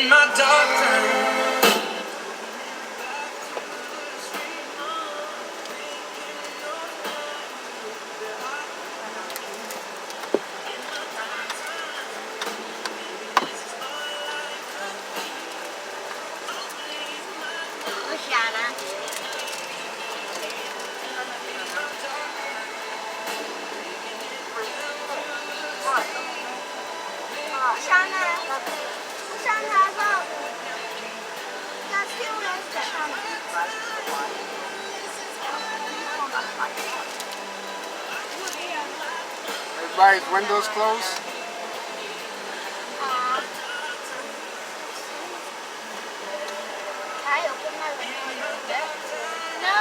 my dark time. Luciana. Everybody's windows closed. Can I open my window a little bit? No.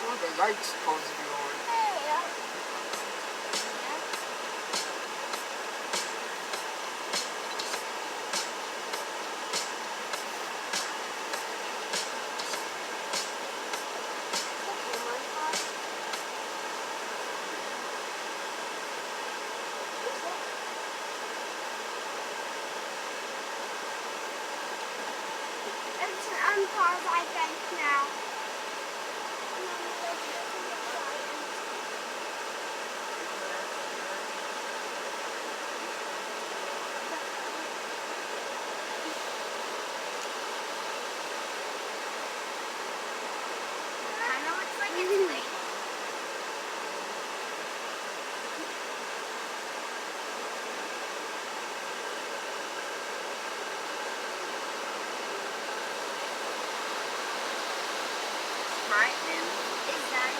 Oh, the light's supposed to be on. It's unpause, I think, now. Kind of looks like it's late. Frightening. Is that?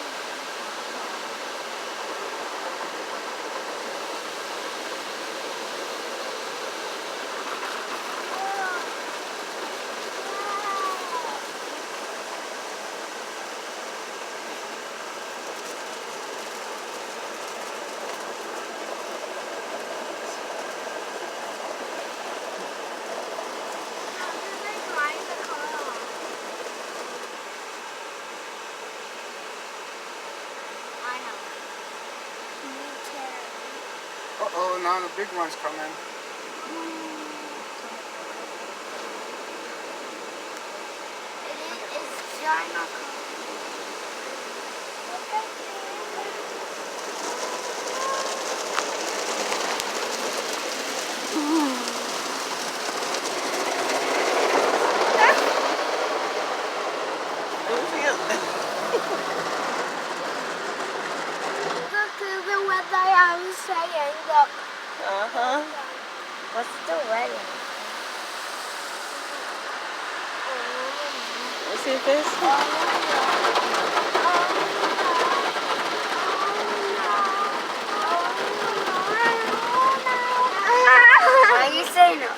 Uh-oh, now the big one's coming. It's China. Look even what I am saying. Look. Uh-huh. But still raining. You see this? Why are you saying it?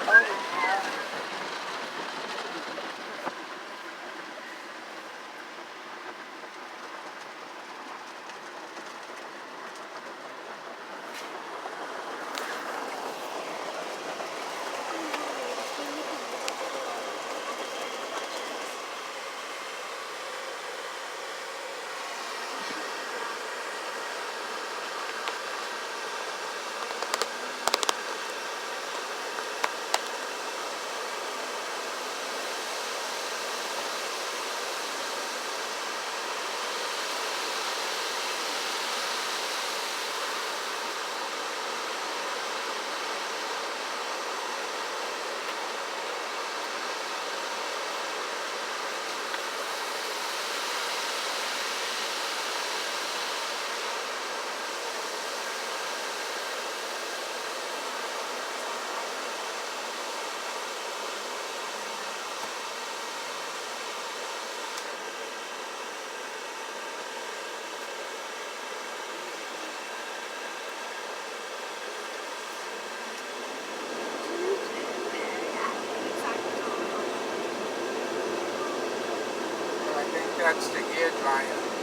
I think that's the air dryer.